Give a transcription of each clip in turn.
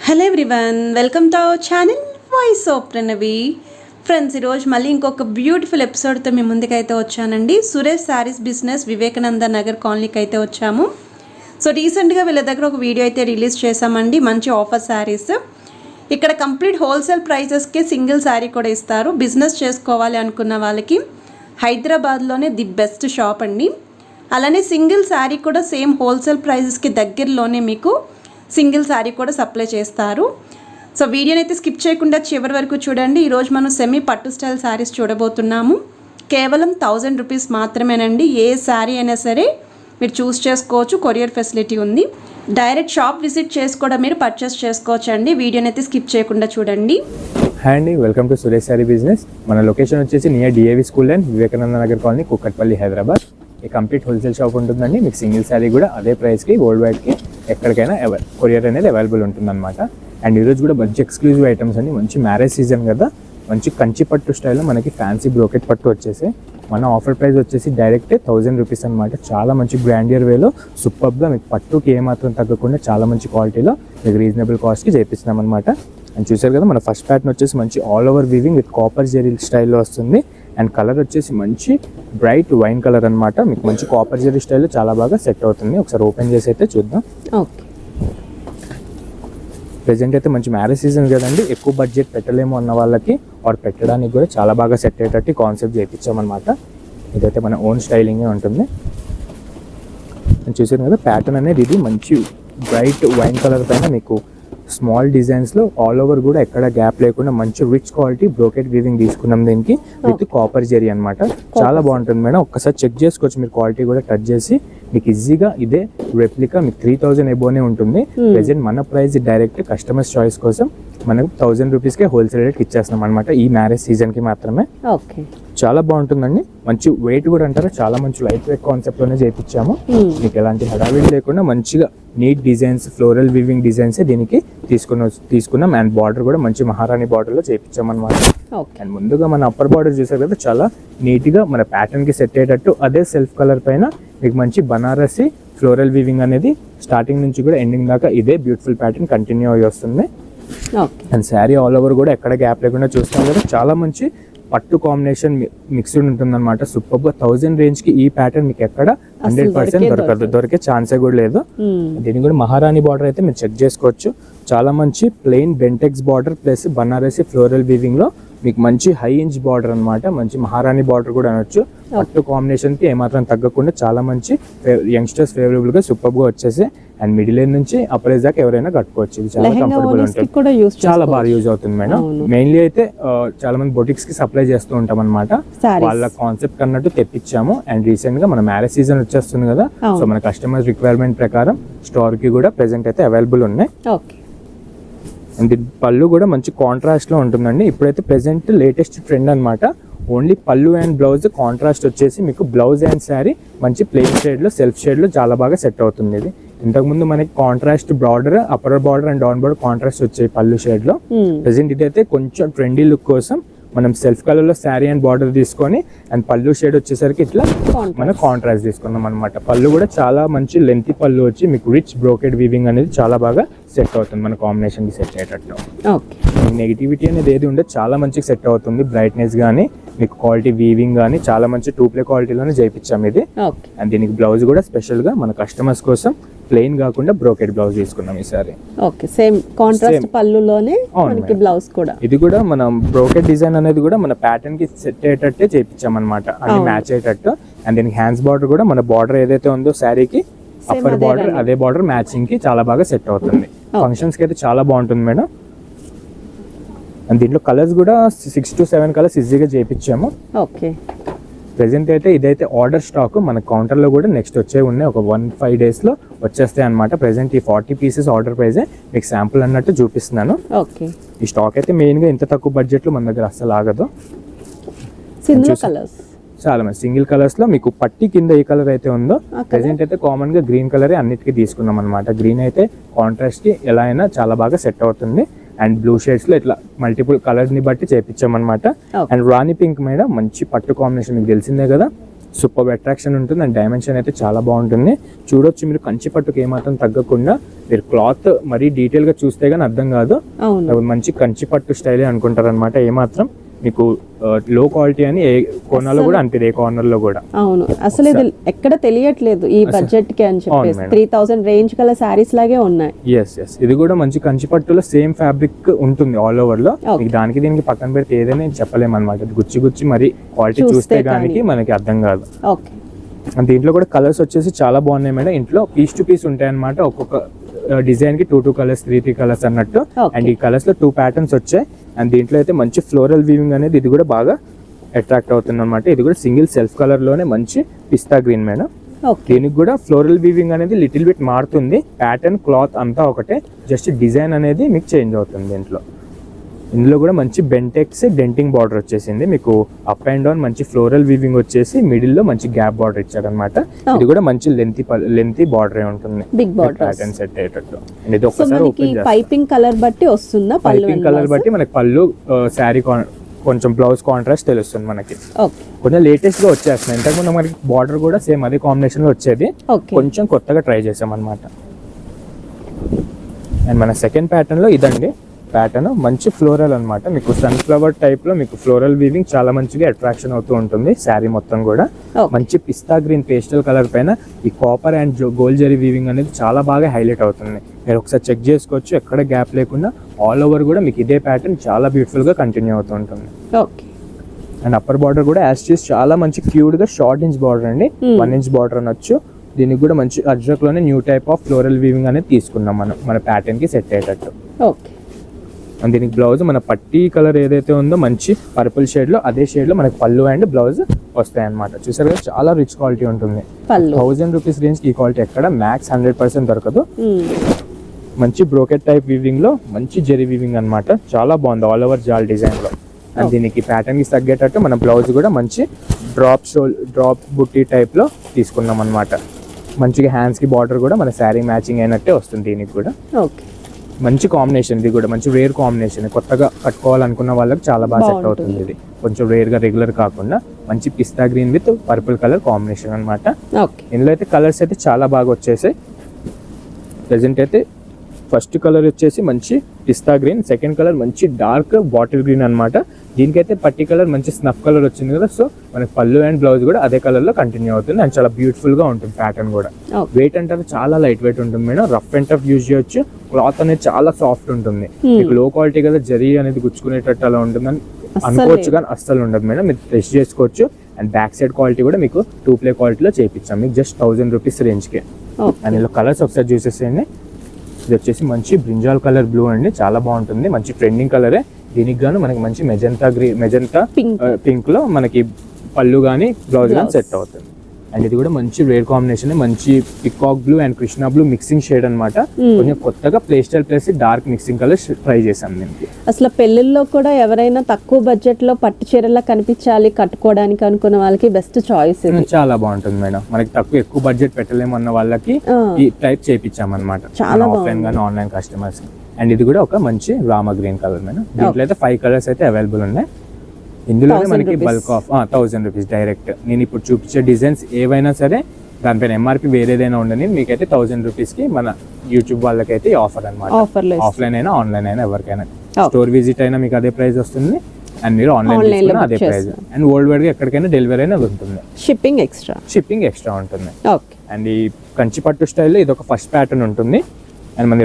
Hello everyone, welcome to our channel voice of Pranavi. Friends, ఈరోజు మళ్ళీ ఇంకొక బ్యూటిఫుల్ ఎపిసోడ్తో మీ ముందుకైతే వచ్చానండి. సురేష్ శారీస్ బిజినెస్ వివేకానంద నగర్ కాలనీకి అయితే వచ్చాము. సో రీసెంట్గా వీళ్ళ దగ్గర ఒక వీడియో అయితే రిలీజ్ చేశామండి. మంచి ఆఫర్ శారీస్ ఇక్కడ కంప్లీట్ హోల్సేల్ ప్రైసెస్కి సింగిల్ శారీ కూడా ఇస్తారు. బిజినెస్ చేసుకోవాలి అనుకున్న వాళ్ళకి హైదరాబాద్లోనే ది బెస్ట్ షాప్ అండి. అలానే సింగిల్ శారీ కూడా సేమ్ హోల్సేల్ ప్రైసెస్కి దగ్గరలోనే మీకు సింగిల్ శారీ కూడా సప్లై చేస్తారు. సో వీడియోని అయితే స్కిప్ చేయకుండా చివరి వరకు చూడండి. ఈరోజు మనం సెమీ పట్టు స్టైల్ శారీస్ చూడబోతున్నాము. కేవలం 1000 రూపీస్ మాత్రమేనండి. ఏ శారీ అయినా సరే మీరు చూస్ చేసుకోవచ్చు. కొరియర్ ఫెసిలిటీ ఉంది. డైరెక్ట్ షాప్ విజిట్ చేసి కూడా మీరు పర్చేస్ చేసుకోవచ్చు అండి. వీడియోని అయితే స్కిప్ చేయకుండా చూడండి. హాయ్ అండి, welcome to Suresh sari business. మన లొకేషన్ వచ్చేసి near DAV school and Vivekananda Nagar colony, Kukatpally, Hyderabad. ఈ కంప్లీట్ హోల్సేల్ షాప్ ఉంటుందండి. మీకు సింగిల్ శారీ కూడా అదే ప్రైస్కి వరల్డ్ వైడ్కి ఎక్కడికైనా కొరియర్ అనేది అవైలబుల్ ఉంటుందన్నమాట. అండ్ ఈరోజు కూడా మంచి ఎక్స్క్లూజివ్ ఐటమ్స్ అండి. మంచి మ్యారేజ్ సీజన్ కదా, మంచి కంచి పట్టు స్టైల్లో మనకి ఫ్యాన్సీ బ్రోకెట్ పట్టు వచ్చేసి మన ఆఫర్ ప్రైస్ వచ్చేసి డైరెక్ట్ 1000 రూపీస్ అనమాట. చాలా మంచి గ్రాండియర్ వేలో సూపర్గా మీకు పట్టుకి ఏమాత్రం తగ్గకుండా చాలా మంచి క్వాలిటీలో మీకు రీజనబుల్ కాస్ట్కి చేపిస్తున్నాం అనమాట. అండ్ చూసారు కదా, మన ఫస్ట్ ప్యాటర్న్ వచ్చేసి మంచి all over weaving with copper zari స్టైల్లో వస్తుంది. అండ్ కలర్ వచ్చేసి మంచి బ్రైట్ వైన్ కలర్ అనమాట. మీకు మంచి కాపర్ జెరీ స్టైల్లో చాలా బాగా సెట్ అవుతుంది. ఒకసారి ఓపెన్ చేసి అయితే చూద్దాం. ఓకే, ప్రెజెంట్ అయితే మంచి మ్యారేజ్ సీజన్ కదండి. ఎక్కువ బడ్జెట్ పెట్టలేము అన్న వాళ్ళకి ఆర్ పెట్టడానికి కూడా చాలా బాగా సెట్ అయ్యేటట్టు కాన్సెప్ట్ చేయించామన్నమాట. ఇదైతే మన ఓన్ స్టైలింగే ఉంటుంది. చూసారు కదా, ప్యాటర్న్ అనేది ఇది మంచి బ్రైట్ వైన్ కలర్ పైన మీకు స్మాల్ డిజైన్స్లో ఆల్ ఓవర్ కూడా ఎక్కడ గ్యాప్ లేకుండా మంచి రిచ్ క్వాలిటీ బ్రోకెట్ వీవింగ్ తీసుకున్నాం దీనికి విత్ కాపర్ జెరీ అనమాట. చాలా బాగుంటుంది మేడం. ఒక్కసారి చెక్ చేసుకోవచ్చు మీరు, క్వాలిటీ కూడా టచ్ చేసి. మీకు ఈజీగా ఇదే రెప్లికా మీకు 3000 ఎబోనే ఉంటుంది. ప్రెజెంట్ మన ప్రైస్ డైరెక్ట్ కస్టమర్స్ చాయిస్ కోసం మనకు 1000 రూపీస్కే హోల్సేల్ రేట్కి ఇచ్చేస్తున్నాం అనమాట. ఈ మ్యారేజ్ సీజన్కి మాత్రమే. ఓకే, చాలా బాగుంటుందండి. మంచి వెయిట్ కూడా అంటారా, చాలా మంచి లైట్ వెయిట్ కాన్సెప్ట్లోనే చేయించాము. మీకు ఎలాంటి హడావిడి లేకుండా మంచిగా neat designs, floral weaving designs దీనికి తీసుకున్నాం. అండ్ బార్డర్ కూడా మంచి మహారాణి బార్డర్లో చేయించాం అనమాట. అండ్ ముందుగా మన అప్పర్ బార్డర్ చూసారు కదా, చాలా నీట్గా మన ప్యాటర్న్కి సెట్ అయ్యేటట్టు అదే సెల్ఫ్ కలర్ పైన మీకు మంచి బనారసి ఫ్లోరల్ వీవింగ్ అనేది స్టార్టింగ్ నుంచి కూడా ఎండింగ్ దాకా ఇదే బ్యూటిఫుల్ ప్యాటర్న్ కంటిన్యూ అయ్యి వస్తుంది. అండ్ శారీ ఆల్ ఓవర్ కూడా ఎక్కడ గ్యాప్ లేకుండా చూస్తాం కదా, చాలా మంచి పట్టు కాంబినేషన్ మిక్స్డ్ ఉంటుందన్నమాట. సూపర్గా 1000 రేంజ్కి ఈ ప్యాటర్న్ మీకు ఎక్కడ 100% దొరికే ఛాన్సే కూడా లేదు. దీనికి కూడా మహారాణి బార్డర్ అయితే మీరు చెక్ చేసుకోవచ్చు. చాలా మంచి plain Bentex border plus Banarasi floral weaving లో మీకు మంచి హై ఇంచ్ బార్డర్ అనమాట. మంచి మహారాణి బార్డర్ కూడా అనొచ్చు. పట్టు కాంబినేషన్ కి ఏమాత్రం తగ్గకుండా చాలా మంచి యంగ్స్టర్స్ ఫేవరబుల్ గా సూపర్ గా వచ్చేసి అండ్ మిడిల్ ఏజ్ నుంచి అప్పర్ ఏజ్ దాకా ఎవరైనా కట్టుకోవచ్చు. ఇది చాలా కంఫర్టబుల్ ఉంటుంది, చాలా బాగా యూజ్ అవుతుంది మేడం. మెయిన్లీ అయితే చాలా మంది బొటిక్స్ కి సప్లై చేస్తూ ఉంటాం అనమాట. వాళ్ళ కాన్సెప్ట్ అన్నట్టు తెప్పించాము. అండ్ రీసెంట్ గా మన మ్యారేజ్ సీజన్ వచ్చేస్తుంది కదా, సో మన కస్టమర్స్ రిక్వైర్మెంట్ ప్రకారం స్టోర్ కి కూడా ప్రెసెంట్ అయితే అవైలబుల్ ఉన్నాయి. అండ్ పళ్ళు కూడా మంచి కాంట్రాస్ట్ లో ఉంటుందండి. ఇప్పుడైతే ప్రెసెంట్ లేటెస్ట్ ట్రెండ్ అనమాట. ఓన్లీ పళ్ళు అండ్ బ్లౌజ్ కాంట్రాస్ట్ వచ్చేసి మీకు బ్లౌజ్ అండ్ శారీ మంచి ప్లెయిన్ షేడ్ లో సెల్ఫ్ షేడ్ లో చాలా బాగా సెట్ అవుతుంది. ఇది ఇంతకుముందు మనకి contrast border, upper border and down border contrast వచ్చాయి పళ్ళు షేడ్ లో. ప్రెసెంట్ ఇదైతే కొంచెం ట్రెండీ లుక్ కోసం మనం సెల్ఫ్ కలర్ లో శారీ అండ్ బార్డర్ తీసుకొని అండ్ పళ్ళు షేడ్ వచ్చేసరికి ఇట్లా మనం కాంట్రాస్ట్ తీసుకున్నాం అనమాట. పళ్ళు కూడా చాలా మంచి లెంతీ పళ్ళు వచ్చి మీకు రిచ్ బ్రోకెడ్ వీవింగ్ అనేది చాలా బాగా సెట్ అవుతుంది మన కాంబినేషన్ కి సెట్ అయ్యేటట్టు. నెగిటివిటీ అనేది ఏది ఉండదు, చాలా మంచిగా సెట్ అవుతుంది. బ్రైట్నెస్ కానీ మీకు క్వాలిటీ వీవింగ్ కానీ చాలా మంచి 2 కాలిటీలోనే చేయించాం ఇది. అండ్ దీనికి బ్లౌజ్ కూడా స్పెషల్ గా మన కస్టమర్స్ కోసం ప్లెయిన్ కాకుండా బ్రోకెడ్ బ్లౌజ్ తీసుకున్నాం ఈసారి. ఓకే, సేమ్ కాంట్రాస్ట్ పళ్ళులోనే మనకి బ్లౌజ్ కూడా. ఇది కూడా మనం బ్రోకెడ్ డిజైన్ అనేది కూడా మన ప్యాటర్న్ కి సెట్ అయ్యేటట్టే చేయించాం అనమాట, అన్ని మ్యాచ్ అయ్యేటట్టు. అండ్ దీనికి హ్యాండ్స్ బార్డర్ కూడా మన బార్డర్ ఏదైతే ఉందో శారీకి అప్పర్ బార్డర్ అదే బార్డర్ మ్యాచింగ్ కి చాలా బాగా సెట్ అవుతుంది. ఫంక్షన్స్ కి అయితే చాలా బాగుంటుంది మేడం. అండ్ దీంట్లో కలర్స్ కూడా 6 to 7 కలర్స్ ఈజీగా చేయించాము. ఓకే, ప్రెసెంట్ అయితే ఇదైతే ఆర్డర్ స్టాక్ మన కౌంటర్లో కూడా నెక్స్ట్ వచ్చే ఉన్నాయి. ఒక 1-5 days లో వచ్చేస్తాయి అనమాట. ప్రెసెంట్ ఈ 40 pieces ఆర్డర్ ప్రైజే మీకు శాంపుల్ అన్నట్టు చూపిస్తున్నాను. ఈ స్టాక్ అయితే మెయిన్ గా ఇంత తక్కువ బడ్జెట్ లో మన దగ్గర అస్సలు ఆగదు. చాలా మంది సింగిల్ కలర్స్ లో మీకు పట్టి కింద ఏ కలర్ అయితే ఉందో ప్రెసెంట్ అయితే కామన్ గా గ్రీన్ కలరే అన్నిటికీ తీసుకున్నాం అనమాట. గ్రీన్ అయితే కాంట్రాస్ట్ కి ఎలా అయినా చాలా బాగా సెట్ అవుతుంది. అండ్ బ్లూ షేడ్స్ లో ఇట్లా మల్టిపుల్ కలర్స్ ని బట్టి చేపించామన్నమాట. అండ్ రాణి పింక్ మీద మంచి పట్టు కాంబినేషన్ మీకు తెలిసిందే కదా, సూపర్ అట్రాక్షన్ ఉంటుంది అండ్ డైమెన్షన్ అయితే చాలా బాగుంటుంది. చూడొచ్చు మీరు కంచి పట్టుకు ఏమాత్రం తగ్గకుండా, మీరు క్లాత్ మరీ డీటెయిల్ గా చూస్తే గానీ అర్థం కాదు, మంచి కంచి పట్టు స్టైలే అనుకుంటారు అనమాట. ఏమాత్రం మీకు లో క్వాలిటీ అని ఏ కోణాలో కూడా అనిపిది, ఏ కార్నర్ లో కూడా. అవును, అసలు ఇది ఎక్కడ తెలియట్లేదు ఈ బడ్జెట్ కి అని చెప్పేసి. 3000 రేంజ్ గల సారీస్ లాగే ఉన్నాయి. ఎస్ ఇది కూడా మంచి కంచి పట్టులో సేమ్ ఫ్యాబ్రిక్ ఉంటుంది ఆల్ ఓవర్ లో. మీకు దానికి దీనికి పక్కన పెడితే ఏదైనా చెప్పలేము అనమాట. గుచ్చి మరి క్వాలిటీ చూస్తే గానీ మనకి అర్థం కాదు. దీంట్లో కూడా కలర్స్ వచ్చేసి చాలా బాగున్నాయి మేడం. ఇంట్లో పీస్ టు పీస్ ఉంటాయి అనమాట. ఒక్కొక్క డిజైన్ కి 2 కలర్స్ 3 కలర్స్ అన్నట్టు. అండ్ ఈ కలర్స్ లో 2 ప్యాటర్న్స్ వచ్చాయి. అండ్ దీంట్లో అయితే మంచి ఫ్లోరల్ వీవింగ్ అనేది ఇది కూడా బాగా అట్రాక్ట్ అవుతుంది అనమాట. ఇది కూడా సింగిల్ సెల్ఫ్ కలర్ లోనే మంచి పిస్తా గ్రీన్ మేడం. దీనికి కూడా ఫ్లోరల్ వీవింగ్ అనేది లిటిల్ బిట్ మారుతుంది. ప్యాటర్న్ క్లాత్ అంతా ఒకటే, జస్ట్ డిజైన్ అనేది మీకు చేంజ్ అవుతుంది దీంట్లో. ఇందులో కూడా మంచి బెంటెక్స్ డెంటింగ్ బార్డర్ వచ్చేసింది. మీకు అప్ అండ్ డౌన్ మంచి ఫ్లోరల్ వీవింగ్ వచ్చేసి మిడిల్ లో మంచి గ్యాప్ బార్డర్ ఇచ్చారనమాట. ఇది కూడా మంచి లెంతీ బార్డర్ ఉంటుంది, బిగ్ బార్డర్ ప్యాటర్న్ సెట్ అయ్యేటట్టు. అండ్ ఇది ఒకసారి ఓపెన్ చేస్తే పైపింగ్ కలర్ బట్టి వస్తుందా? పైపింగ్ కలర్ బట్టి మనకి పళ్ళు, శారీ కొంచెం బ్లౌజ్ కాంట్రాస్ట్ తెలుస్తుంది మనకి. కొంచెం లేటెస్ట్ గా వచ్చేస్తున్నాయి. ఇంతకుముందు మనకి బార్డర్ కూడా సేమ్ అదే కాంబినేషన్ లో వచ్చేది, కొంచెం కొత్తగా ట్రై చేసాం అనమాట. అండ్ మన సెకండ్ ప్యాటర్న్ లో ఇదండి ప్యాటర్న్, మంచి ఫ్లోరల్ అనమాట. మీకు సన్ఫ్లవర్ టైప్ లో మీకు ఫ్లోరల్ వీవింగ్ చాలా మంచిగా అట్రాక్షన్ అవుతూ ఉంటుంది. శారీ మొత్తం కూడా మంచి పిస్తా గ్రీన్ పేస్టల్ కలర్ పైన ఈ copper and gold zari weaving అనేది చాలా బాగా హైలైట్ అవుతుంది. మీరు ఒకసారి చెక్ చేసుకోవచ్చు, ఎక్కడ గ్యాప్ లేకుండా ఆల్ ఓవర్ కూడా మీకు ఇదే ప్యాటర్న్ చాలా బ్యూటిఫుల్ గా కంటిన్యూ అవుతూ ఉంటుంది. అండ్ అప్పర్ బార్డర్ కూడా యాజ్ చీజ్ చాలా మంచి క్యూట్ గా షార్ట్ ఇంచ్ బార్డర్ అండి, 1 ఇంచ్ బార్డర్ అనొచ్చు. దీనికి కూడా మంచి అజ్రక్ లోనే new type of floral weaving అనేది తీసుకున్నాం మనం మన ప్యాటర్న్ కి సెట్ అయ్యేటట్టు. అండ్ దీనికి బ్లౌజ్ మన పట్టీ కలర్ ఏదైతే ఉందో మంచి పర్పుల్ షేడ్ లో, అదే షేడ్ లో మనకి పళ్ళు అండ్ బ్లౌజ్ వస్తాయి అనమాట. చూసారు కదా, చాలా రిచ్ క్వాలిటీ ఉంటుంది. 1000 రూపీస్ రేంజ్ ఈ క్వాలిటీ ఎక్కడ మ్యాక్స్ 100% దొరకదు. మంచి బ్రోకెట్ టైప్ వీవింగ్ లో మంచి జెరీ వీవింగ్ అనమాట. చాలా బాగుంది ఆల్ ఓవర్ జాల్ డిజైన్ లో. అండ్ దీనికి ప్యాటర్న్ కి తగ్గేటట్టు మన బ్లౌజ్ కూడా మంచి డ్రాప్ బుట్టి టైప్ లో తీసుకున్నాం అనమాట. మంచిగా హ్యాండ్స్ కి బార్డర్ కూడా మన శారీ మ్యాచింగ్ అయినట్టే వస్తుంది. దీనికి కూడా మంచి కాంబినేషన్, ఇది కూడా మంచి రేర్ కాంబినేషన్. కొత్తగా కట్టుకోవాలనుకున్న వాళ్ళకి చాలా బాగా సెట్ అవుతుంది. ఇది కొంచెం రేర్ గా రెగ్యులర్ కాకుండా మంచి పిస్తా green with purple colour combination అనమాట. ఇందులో అయితే కలర్స్ అయితే చాలా బాగా వచ్చేసాయి. ప్రెజెంట్ అయితే ఫస్ట్ కలర్ వచ్చేసి మంచి పిస్తా గ్రీన్, సెకండ్ కలర్ మంచి డార్క్ బాటిల్ గ్రీన్ అనమాట. దీనికైతే పట్టి కలర్ మంచి స్నఫ్ కలర్ వచ్చింది కదా, సో మనకి పళ్ళు అండ్ బ్లౌజ్ కూడా అదే కలర్ లో కంటిన్యూ అవుతుంది. అండ్ చాలా బ్యూటిఫుల్ గా ఉంటుంది ప్యాటర్న్ కూడా. వెయిట్ అంటే చాలా లైట్ వెయిట్ ఉంటుంది madam. Rough and tough use చేయొచ్చు. క్లాత్ అనేది చాలా సాఫ్ట్ ఉంటుంది. మీకు లో క్వాలిటీ కదా, జరీ అనేది గుచ్చుకునేటట్టు అలా ఉంటుందని అనుకోవచ్చు, కానీ అస్సలు ఉండదు మేడం. మీరు టెస్ట్ చేసుకోవచ్చు. అండ్ బ్యాక్ సైడ్ క్వాలిటీ కూడా మీకు 2 ప్లే క్వాలిటీలో చేయించాం మీకు జస్ట్ 1000 రూపీస్ రేంజ్ కి. అండ్ ఇందులో కలర్స్ ఒకసారి చూసేసేయండి. ఇది వచ్చేసి మంచి బ్రింజాల్ కలర్ బ్లూ అండి, చాలా బాగుంటుంది. మంచి ట్రెండింగ్ కలరే. దీనికి గాను మనకి మంచి మెజంతా పింక్ లో మనకి పళ్ళు గానీ బ్లౌజ్ గానీ సెట్ అవుతుంది. అండ్ ఇది కూడా మంచి రేర్ కాంబినేషన్, మంచి peacock blue and Krishna blue mixing shade అనమాట. కొంచెం కొత్తగా pastel plus dark mixing colour try చేసాం దీనికి. అసలు పెళ్లిల్లో కూడా ఎవరైనా తక్కువ బడ్జెట్ లో పట్టు చీరలా కనిపించాలి కట్టుకోవడానికి అనుకున్న వాళ్ళకి బెస్ట్ చాయిస్. చాలా బాగుంటుంది మేడం. మనకి ఎక్కువ బడ్జెట్ పెట్టలేమన్న వాళ్ళకి ఈ టైప్ చేయించామన్నమాట, ఆఫ్లైన్ గానీ ఆన్లైన్ కస్టమర్స్. అండ్ ఇది కూడా ఒక మంచి రామా గ్రీన్ కలర్ మేడం. దీంట్లో అయితే 5 కలర్స్ అయితే అవైలబుల్ ఉన్నాయి. ఇందులోనే మనకి బల్క్ ఆఫ్ 1000 రూపీస్ డైరెక్ట్. నేను ఇప్పుడు చూపించే డిజైన్స్ ఏవైనా సరే దానిపైన ఎంఆర్పి వేరేదైనా ఉండని మీకైతే 1000 రూపీస్ కి మన యూట్యూబ్ వాళ్ళకైతే ఆఫర్ అనమాట. ఆఫ్లైన్ అయినా ఆన్లైన్ అయినా ఎవరికైనా స్టోర్ విజిట్ అయినా మీకు అదే ప్రైస్ వస్తుంది. అండ్ మీరు ఆన్లైన్ అదే ప్రైస్. అండ్ వరల్డ్ వైడ్ గా ఎక్కడికైనా డెలివరీ అయినా ఉంటుంది. షిప్పింగ్ ఎక్స్ట్రా ఉంటుంది. అండ్ ఈ కంచి పట్టు స్టైల్లో ఇది ఒక ఫస్ట్ ప్యాటర్న్ ఉంటుంది. అండ్ మన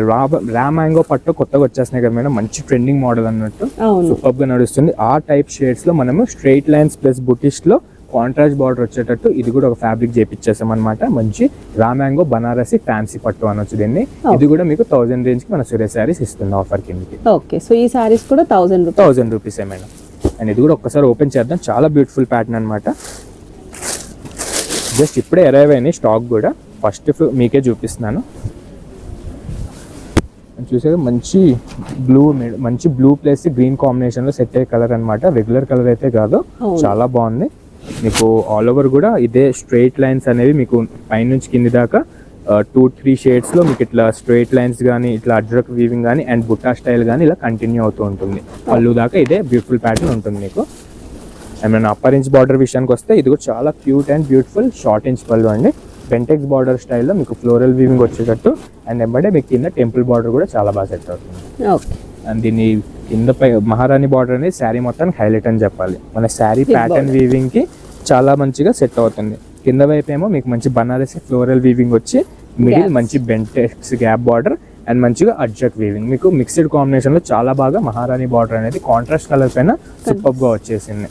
రా మ్యాంగో పట్టు కొత్తగా వచ్చేస్తున్నాయి కదా మేడం, మంచి ట్రెండింగ్ మోడల్ అన్నట్టు సూపర్ గా నడుస్తుంది. ఆ టైప్ షేడ్స్ లో మనము స్ట్రైట్ లైన్స్ ప్లస్ బుటిస్ట్ లో కాంట్రాస్ట్ బార్డర్ వచ్చేటట్టు ఇది కూడా ఒక ఫ్యాబ్రిక్ చేపించేసాం అనమాట. మంచి రా మ్యాంగో బనారసి ఫ్యాన్సీ పట్టు అనొచ్చు దీన్ని. ఇది కూడా మీకు 1000 రేంజ్ కి మన సురేష్ సారీస్ ఇస్తుంది ఆఫర్ కిందకి. ఓకే, సో ఈ సారీస్ కూడా 1000 రూపీసే మేడం. అండ్ ఇది కూడా ఒక్కసారి ఓపెన్ చేద్దాం. చాలా బ్యూటిఫుల్ ప్యాటర్న్ అనమాట. జస్ట్ ఇప్పుడే అరైవ్ అయినాయి స్టాక్ కూడా. ఫస్ట్ మీకే చూపిస్తున్నాను. చూసారు మంచి బ్లూ ప్లస్ గ్రీన్ కాంబినేషన్ లో సెట్ అయ్యే కలర్ అనమాట. రెగ్యులర్ కలర్ అయితే కాదు, చాలా బాగుంది. మీకు ఆల్ ఓవర్ కూడా ఇదే స్ట్రైట్ లైన్స్ అనేవి మీకు పైనుంచి కింది దాకా 2-3 షేడ్స్ లో మీకు ఇట్లా స్ట్రైట్ లైన్స్ కానీ ఇట్లా అడ్రక్ వీవింగ్ కానీ అండ్ బుట్టా స్టైల్ కానీ ఇలా కంటిన్యూ అవుతూ ఉంటుంది. పళ్ళు దాకా ఇదే బ్యూటిఫుల్ ప్యాటర్న్ ఉంటుంది మీకు. అండ్ మన అప్పర్ ఇంచ్ బార్డర్ విషయానికి వస్తే ఇది కూడా చాలా cute and beautiful short inch పళ్ళు అండి. బెంటెక్స్ బార్డర్ స్టైల్లో మీకు ఫ్లోరల్ వీవింగ్ వచ్చేటట్టు అండ్ ఎంబడే మీకు కింద టెంపుల్ బార్డర్ కూడా చాలా బాగా సెట్ అవుతుంది. అండ్ దీని కింద మహారాణి బార్డర్ అనేది శారీ మొత్తానికి హైలైట్ అని చెప్పాలి. మన శారీ ప్యాటర్న్ వీవింగ్ కి చాలా మంచిగా సెట్ అవుతుంది. కింద వైపు ఏమో మీకు మంచి బనారసి ఫ్లోరల్ వీవింగ్ వచ్చి మిడిల్ మంచి బెంటెక్స్ గ్యాప్ బార్డర్ అండ్ మంచిగా అడ్జక్ వీవింగ్ మీకు మిక్స్డ్ కాంబినేషన్ లో చాలా బాగా మహారాణి బార్డర్ అనేది కాంట్రాస్ట్ కలర్ పైన సూపర్ గా వచ్చేసింది.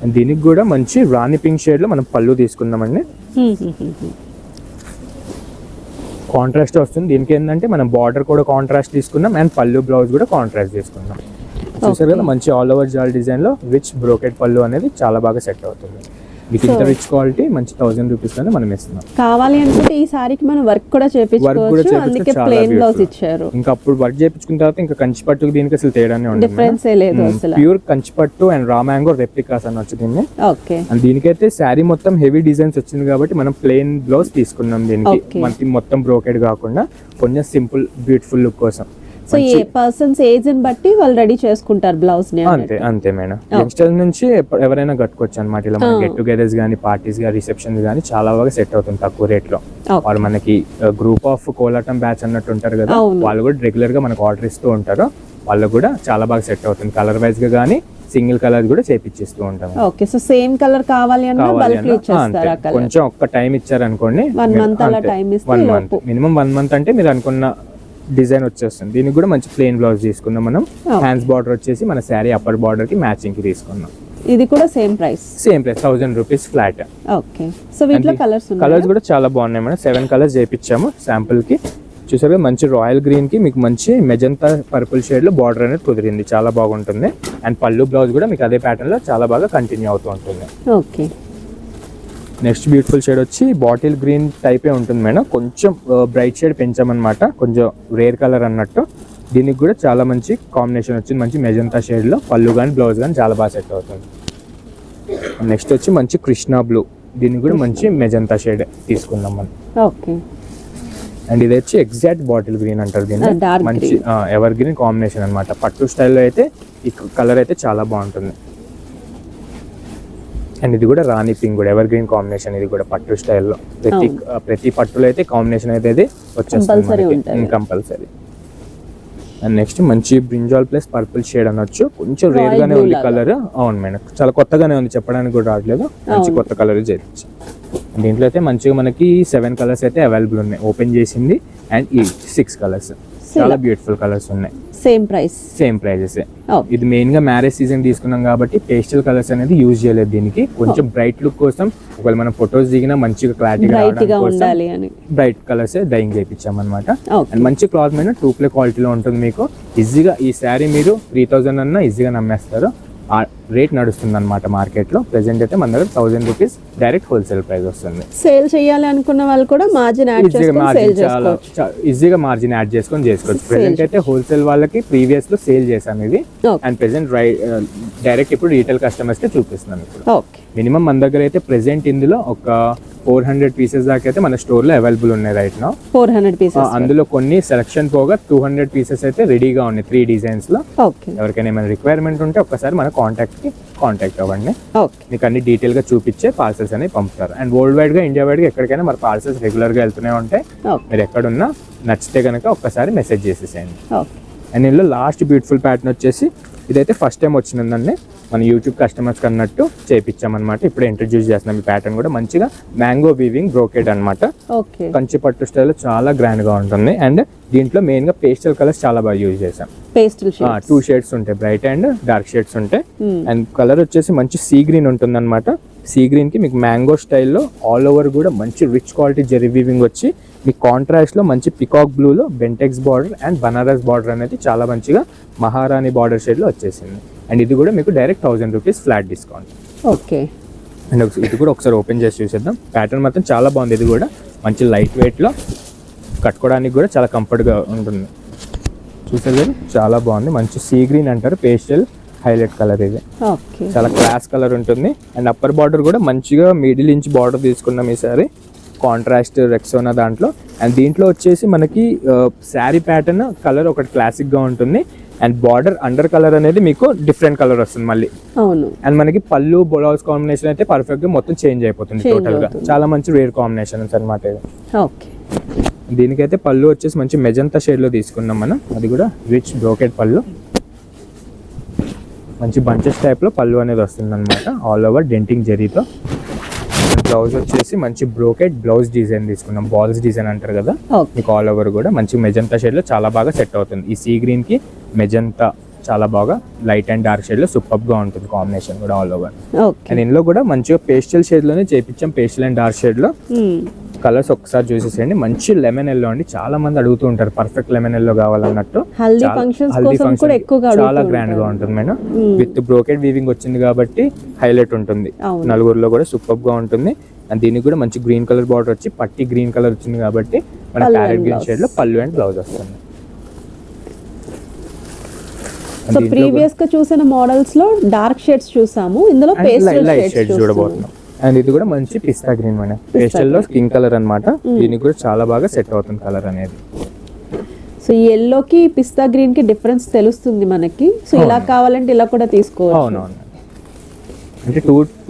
అండ్ దీనికి కూడా మంచి రాణి పింక్ షేడ్ లో మనం పళ్ళు తీసుకుందామండి. కాంట్రాస్ట్ వస్తుంది. దీనికి ఏంటంటే మనం బార్డర్ కూడా కాంట్రాస్ట్ తీసుకున్నాం అండ్ పళ్ళు బ్లౌజ్ కూడా కాంట్రాస్ట్ తీసుకున్నాం. చూసారు కదా మంచి ఆల్ ఓవర్ జాల్ డిజైన్ లో రిచ్ బ్రోకెట్ పళ్ళు అనేది చాలా బాగా సెట్ అవుతుంది. మీకు ఇంత రిచ్ క్వాలిటీ మంచి 1000 రూపీస్ లోనే మనం ఇస్తున్నాం. కావాలి అనుకుంటే ఈ సారీకి మనం వర్క్ కూడా చేయించుకోవచ్చు. అందుకే ప్లెయిన్ బ్లౌజ్ ఇచ్చారు. ఇంకా అప్పుడు వర్క్ చేయించుకున్న తర్వాత ఇంకా కంచి పట్టుకు దీనికి అసలు తేడానే ఉండదు. డిఫరెన్స్ ఏ లేదు అసలు. ప్యూర్ కంచి పట్టు అండ్ రా మ్యాంగో రెప్లికాస్ అని వచ్చింది. ఓకే. అండ్ దీనికైతే శారీ మొత్తం హెవీ డిజైన్స్ వచ్చింది కాబట్టి మనం ప్లెయిన్ బ్లౌజ్ తీసుకున్నాం. దీనికి మనకి మొత్తం బ్రోకెడ్ కాకుండా కొంచెం సింపుల్ బ్యూటిఫుల్ లుక్ కోసం. సో ఏ పర్సన్స్ ఏజ్ ని బట్టి వాళ్ళు రెడీ చేసుకుంటారు బ్లౌజ్ ని. అంతే మేడం. యంగ్స్టర్స్ నుంచి ఎవరైనా కట్టుకోవచ్చు అన్నమాట. ఇలా మన గెట్ టుగెదర్స్ గానీ పార్టీస్ గానీ రిసెప్షన్స్ గానీ చాలా బాగా సెట్ అవుతుంది తక్కువ రేట్ లో. వాళ్ళు మనకి గ్రూప్ ఆఫ్ కోలాటం బ్యాచ్ అన్నట్టు ఉంటారు కదా, వాళ్ళు కూడా రెగ్యులర్ గా మనకు ఆర్డర్ ఇస్తూ ఉంటారు. వాళ్ళకు కూడా చాలా బాగా సెట్ అవుతుంది. కలర్ వైజ్ గా గానీ సింగిల్ కలర్ కూడా చేపిచ్చిస్తూ ఉంటాం. ఓకే. సో సేమ్ కలర్ కావాలి అన్న బల్క్ లో ఇచ్చేస్తారా? కొంచెం ఒక్క టైం ఇచ్చారనుకోండి, 1 మంత్ అలా టైం ఇస్తే 1 మంత్ మినిమం 1 మంత్ అంటే మీరు అనుకున్న డిజైన్ వచ్చేస్తుంది. దీనికి కూడా మంచి ప్లెయిన్ బ్లౌజ్ తీసుకున్నాం మనం. హ్యాండ్స్ బార్డర్ వచ్చేసి మన శారీ అప్పర్ బార్డర్ కి మ్యాచింగ్ కి తీసుకున్నాం. ఇది కూడా same price 1000 rupees flat. Okay. So వీటిలో కలర్స్ కూడా చాలా బాగున్నాయి మేడం. 7 కలర్స్ చేయించాము శాంపుల్ కి. చూసారు మంచి రాయల్ గ్రీన్ కి మీకు మంచి మెజంతా పర్పుల్ షేడ్ లో బార్డర్ అనేది కుదిరింది, చాలా బాగుంటుంది. అండ్ పళ్ళు బ్లౌజ్ కూడా మీకు అదే ప్యాటర్న్ లో చాలా బాగా కంటిన్యూ అవుతూ ఉంటుంది. ఓకే. నెక్స్ట్ బ్యూటిఫుల్ షేడ్ వచ్చి బాటిల్ గ్రీన్ టైపే ఉంటుంది మేడం. కొంచెం బ్రైట్ షేడ్ పెంచామన్నమాట, కొంచెం రేర్ కలర్ అన్నట్టు. దీనికి కూడా చాలా మంచి కాంబినేషన్ వచ్చింది. మంచి మెజంతా షేడ్ లో పళ్ళు కానీ బ్లౌజ్ కానీ చాలా బాగా సెట్ అవుతుంది. నెక్స్ట్ వచ్చి మంచి కృష్ణా బ్లూ, దీనికి కూడా మంచి మెజంతా షేడ్ తీసుకుందాం మనం. ఓకే. అండ్ ఇది వచ్చి ఎగ్జాక్ట్ బాటిల్ గ్రీన్ అంటారు దీన్ని. మంచి ఎవర్ గ్రీన్ కాంబినేషన్ అన్నమాట. పట్టు స్టైల్లో అయితే ఈ కలర్ అయితే చాలా బాగుంటుంది. అండ్ ఇది కూడా రాణి పింక్ కూడా ఎవర్ గ్రీన్ కాంబినేషన్. ఇది కూడా పట్టు స్టైల్లో ప్రతి పట్టులో అయితే కాంబినేషన్ అయితే వచ్చేస్తుంది కంపల్సరీ. అండ్ నెక్స్ట్ మంచి బ్రింజాల్ ప్లస్ పర్పుల్ షేడ్ అనొచ్చు. కొంచెం రేర్ గానే ఉంది కలర్. అవును మేడం, చాలా కొత్తగానే ఉంది, చెప్పడానికి కూడా రావట్లేదు. మంచి కొత్త కలర్ చేయించి దీంట్లో అయితే మంచిగా మనకి 7 కలర్స్ అయితే అవైలబుల్ ఉన్నాయి. ఓపెన్ చేసింది అండ్ ఈ 6 కలర్స్ చాలా బ్యూటిఫుల్ కలర్స్ ఉన్నాయి. Same prices. ఇది మెయిన్ గా మ్యారేజ్ సీజన్ తీసుకున్నాం కాబట్టి పేస్టల్ కలర్స్ అనేది యూజ్ చేయలేదు. దీనికి కొంచెం బ్రైట్ లుక్ కోసం ఒకవేళ మనం ఫొటోస్ దిగినా మంచిగా క్లారిటీగా ఉండాలి అని బ్రైట్ కలర్స్ డైయింగ్ చేయించాం అనమాట. అండ్ మంచి క్లాత్ మీద 2 ప్లే క్వాలిటీలో ఉంటుంది. మీకు ఈజీగా ఈ శారీ మీరు 3000 అన్నా ఈజీగా నమ్మేస్తారు. ఆ రేట్ నడుస్తుంది అనమాట మార్కెట్ లో. ప్రెసెంట్ అయితే మన దగ్గర 1000 రూపీస్ డైరెక్ట్ హోల్సేల్ ప్రైస్ వస్తుంది. సేల్ చేయాలి అనుకున్న వాళ్ళు కూడా ఈజీగా మార్జిన్ యాడ్ చేసుకొని చేసుకోవచ్చు. ప్రెసెంట్ అయితే హోల్సేల్ వాళ్ళకి ప్రీవియస్ లో సేల్ చేశాను ఇది. అండ్ ప్రెసెంట్ డైరెక్ట్ ఇప్పుడు రీటైల్ కస్టమర్స్ కి చూపిస్తున్నాను. ఇప్పుడు మినిమం మన దగ్గర అయితే ప్రెసెంట్ ఇందులో ఒక 400 పీసెస్ దాకా అయితే మన స్టోర్ లో అవైలబుల్ ఉన్నాయి రైట్ నౌ. 400 పీసెస్. అందులో కొన్ని సెలక్షన్ పోగా 200 పీసెస్ అయితే రెడీగా ఉన్నాయి 3 డిజైన్స్ లో. ఎవరికైనా ఏమైనా రిక్వైర్మెంట్ ఉంటే ఒక్కసారి మన కాంటాక్ట్ అవ్వండి. మీకు అన్ని డీటెయిల్ గా చూపించే పార్సల్స్ అనేవి పంపుతారు. అండ్ వరల్డ్ వైడ్ గా ఇండియా వైడ్ గా ఎక్కడికైనా మన పార్సల్స్ రెగ్యులర్ గా వెళ్తూనే ఉంటాయి. మీరు ఎక్కడున్నా నచ్చితే కనుక ఒక్కసారి మెసేజ్ చేసేసేయండి. అండ్ ఇందులో లాస్ట్ బ్యూటిఫుల్ ప్యాటర్న్ వచ్చేసి ఇదైతే ఫస్ట్ టైం వచ్చిందండి. మన యూట్యూబ్ కస్టమర్స్ అన్నట్టు చేయించామన్నమాట. ఇప్పుడు ఇంట్రడ్యూస్ చేస్తున్నాం. ఈ ప్యాటర్న్ కూడా మంచిగా మ్యాంగో వీవింగ్ బ్రోకెడ్ అనమాట. కంచి పట్టు స్టైల్ చాలా గ్రాండ్ గా ఉంటుంది. అండ్ దీంట్లో మెయిన్ గా పేస్టల్ కలర్స్ చాలా బాగా యూజ్ చేసాం. 2 షేడ్స్ ఉంటాయి, బ్రైట్ అండ్ డార్క్ షేడ్స్ ఉంటాయి. అండ్ కలర్ వచ్చేసి మంచి సీ గ్రీన్ ఉంటుంది అనమాట. సీ గ్రీన్ కి మీకు మ్యాంగో స్టైల్లో ఆల్ ఓవర్ కూడా మంచి రిచ్ క్వాలిటీ జెరీ వీవింగ్ వచ్చి మీకు కాంట్రాస్ట్ లో మంచి పికాక్ బ్లూ లో Bentex border and Banaras border అనేది చాలా మంచిగా మహారాణి బార్డర్ షేడ్ లో వచ్చేసింది. అండ్ ఇది కూడా మీకు direct 1000 rupees flat discount. Okay. And ఇది కూడా ఒకసారి ఓపెన్ చేసి చూసేద్దాం. ప్యాటర్న్ మాత్రం చాలా బాగుంది. ఇది కూడా మంచి లైట్ వెయిట్ లో కట్టుకోవడానికి కూడా చాలా కంఫర్ట్ గా ఉంటుంది. చూసేది చాలా బాగుంది. మంచి సీ గ్రీన్ అంటారు, పేస్టల్ హైలైట్ కలర్. ఇది చాలా క్లాస్ కలర్ ఉంటుంది. అండ్ అప్పర్ బార్డర్ కూడా మంచిగా మిడిల్ ఇంచ్ బార్డర్ తీసుకున్నాం ఈసారి, కాంట్రాస్ట్ రెక్సోనా దాంట్లో. అండ్ దీంట్లో వచ్చేసి మనకి శారీ ప్యాటర్న్ కలర్ ఒకటి క్లాసిక్ గా ఉంటుంది. అండ్ బార్డర్ అండర్ కలర్ అనేది మీకు డిఫరెంట్ కలర్ వస్తుంది మళ్ళీ. అవును. అండ్ మనకి పళ్ళు బ్లౌజ్ కాంబినేషన్ అయితే పర్ఫెక్ట్ గా మొత్తం చేంజ్ అయిపోతుంది టోటల్ గా. చాలా మంచి రేర్ కాంబినేషన్స్ అన్నమాట ఇది. ఓకే. దీనికైతే పళ్ళు వచ్చేసి మంచి మెజంతా షేడ్ లో తీసుకున్నాం మనం. అది కూడా రిచ్ బ్రోకెట్ పళ్ళు, మంచి బంచెస్ టైప్ లో పళ్ళు అనేది వస్తుంది అనమాట. ఆల్ ఓవర్ డెంటింగ్ జరీతో. బ్లౌజ్ వచ్చేసి మంచి బ్రోకెట్ బ్లౌజ్ డిజైన్ తీసుకున్నాం. బాల్స్ డిజైన్ అంటారు కదా, మీకు ఆల్ ఓవర్ కూడా మంచి మెజంతా షేడ్ లో చాలా బాగా సెట్ అవుతుంది. ఈ సీ గ్రీన్ కి మెజంతా చాలా బాగా లైట్ అండ్ డార్క్ షేడ్ లో సూపర్ గా ఉంటుంది కాంబినేషన్ కూడా ఆల్ ఓవర్. అండ్ ఇందులో కూడా మంచిగా పేస్టల్ షేడ్ లోనే చేపించాం. పేస్టల్ అండ్ డార్క్ షేడ్ లో కలర్స్ ఒకసారి చూసేసేయండి. మంచి లెమన్ ఎల్లో అండి, చాలా మంది అడుగుతూ ఉంటారు పర్ఫెక్ట్ లెమన్ ఎల్లో కావాలన్నట్టు. హల్దీ ఫంక్షన్స్ చాలా గ్రాండ్ గా ఉంటుంది మేడం. విత్ బ్రోకెట్ వీవింగ్ వచ్చింది కాబట్టి హైలైట్ ఉంటుంది, నలుగురులో కూడా సూపర్ గా ఉంటుంది. అండ్ దీనికి కూడా మంచి గ్రీన్ కలర్ బార్డర్ వచ్చి పట్టి గ్రీన్ కలర్ వచ్చింది కాబట్టి మన ప్యారెట్ గ్రీన్ షేడ్ లో పళ్ళు అండ్ బ్లౌజ్ వస్తుంది. సో ప్రీవియస్ గా చూసిన మోడల్స్ లో డార్క్ షేడ్స్ చూసాము, ఇందులో పేస్టల్ షేడ్స్ చూడబోతున్నాం. అండ్ ఇది కూడా మంచి పిస్తా గ్రీన్ మేడం, పేస్టల్ లో స్కిన్ కలర్ అన్నమాట. దీనికి కూడా చాలా బాగా సెట్ అవుతుంది కలర్ అనేది. సో ఈ ఎల్లో కి పిస్తా గ్రీన్ కి డిఫరెన్స్ తెలుస్తుంది మనకి. సో ఇలా కావాలంటే ఇలా కూడా తీసుకోవచ్చు. అవునవును, అంటే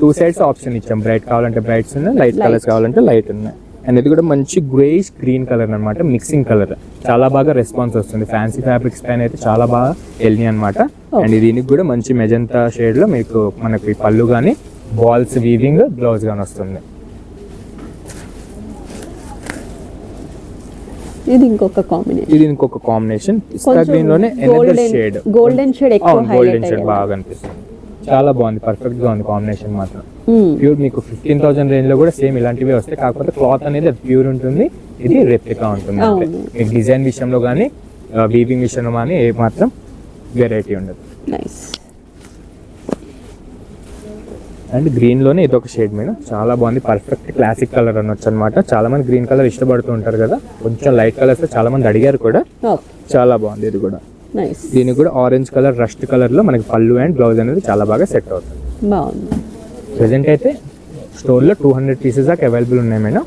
టూ సైడ్స్ ఆప్షన్ ఇచ్చాం. బ్రైట్ కావాలంటే బ్రైట్స్ ఉన్నాయి, లైట్ కలర్స్ కావాలంటే లైట్ ఉన్నాయి. అండ్ ఇది కూడా మంచి గ్రేష్ గ్రీన్ కలర్ అన్నమాట, మిక్సింగ్ కలర్. చాలా బాగా రెస్పాన్స్ వస్తుంది. ఫ్యాన్సీ ఫ్యాబ్రిక్స్ పైన అయితే చాలా బాగా వెళ్ళినాయి అనమాట. అండ్ దీనికి కూడా మంచి మెజంతా షేడ్ లో మీకు మనకి పళ్ళు కానీ బాల్స్ వీవింగ్ బ్లౌజ్ గాని వస్తుంది. ఇది ఇంకొక కాంబినేషన్ పిస్తా గ్రీన్ లోనే ఎనదర్ షేడ్, గోల్డెన్ షేడ్ ఎక్కువ గోల్డెన్ షేడ్ బాగా అనిపిస్తుంది. చాలా బాగుంది, పర్ఫెక్ట్ గా ఉంది కాంబినేషన్ మాత్రం. ప్యూర్ మీకు 15,000 రేంజ్ లో కూడా సేమ్ ఇలాంటివి వస్తాయి. కాకపోతే క్లాత్ అనేది అది ప్యూర్ ఉంటుంది, ఇది రెప్లికా ఉంటుంది. మీకు డిజైన్ విషయంలో కానీ వీవింగ్ విషయంలో కానీ ఏ మాత్రం వెరైటీ ఉండదు. అండ్ గ్రీన్ లోనే ఇదొక షేడ్ మేడం, చాలా బాగుంది. పర్ఫెక్ట్ క్లాసిక్ కలర్ అనొచ్చు అనమాట. చాలా మంది గ్రీన్ కలర్ ఇష్టపడుతూ ఉంటారు కదా, కొంచెం లైట్ కలర్స్ చాలా మంది అడిగారు కూడా. చాలా బాగుంది ఇది కూడా. దీనికి కూడా ఆరెంజ్ కలర్ రస్ట్ కలర్ లో మనకి పళ్ళు అండ్ బ్లౌజ్ అనేది చాలా బాగా సెట్ అవుతుంది. ప్రెసెంట్ అయితే స్టోర్ లో 200 పీసెస్ దాకా అవైలబుల్ ఉన్నాయి మేడం.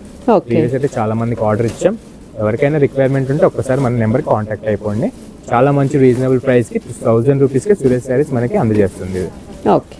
ప్రీవియస్ అయితే చాలా మందికి ఆర్డర్ ఇచ్చాం. ఎవరికైనా రిక్వైర్మెంట్ ఉంటే ఒక్కసారి మన నెంబర్ కాంటాక్ట్ అయిపోండి. చాలా మంచి రీజనబుల్ ప్రైస్ కి 1000 రూపీస్ కి సురేష్ శారీస్ మనకి అందజేస్తుంది. ఓకే.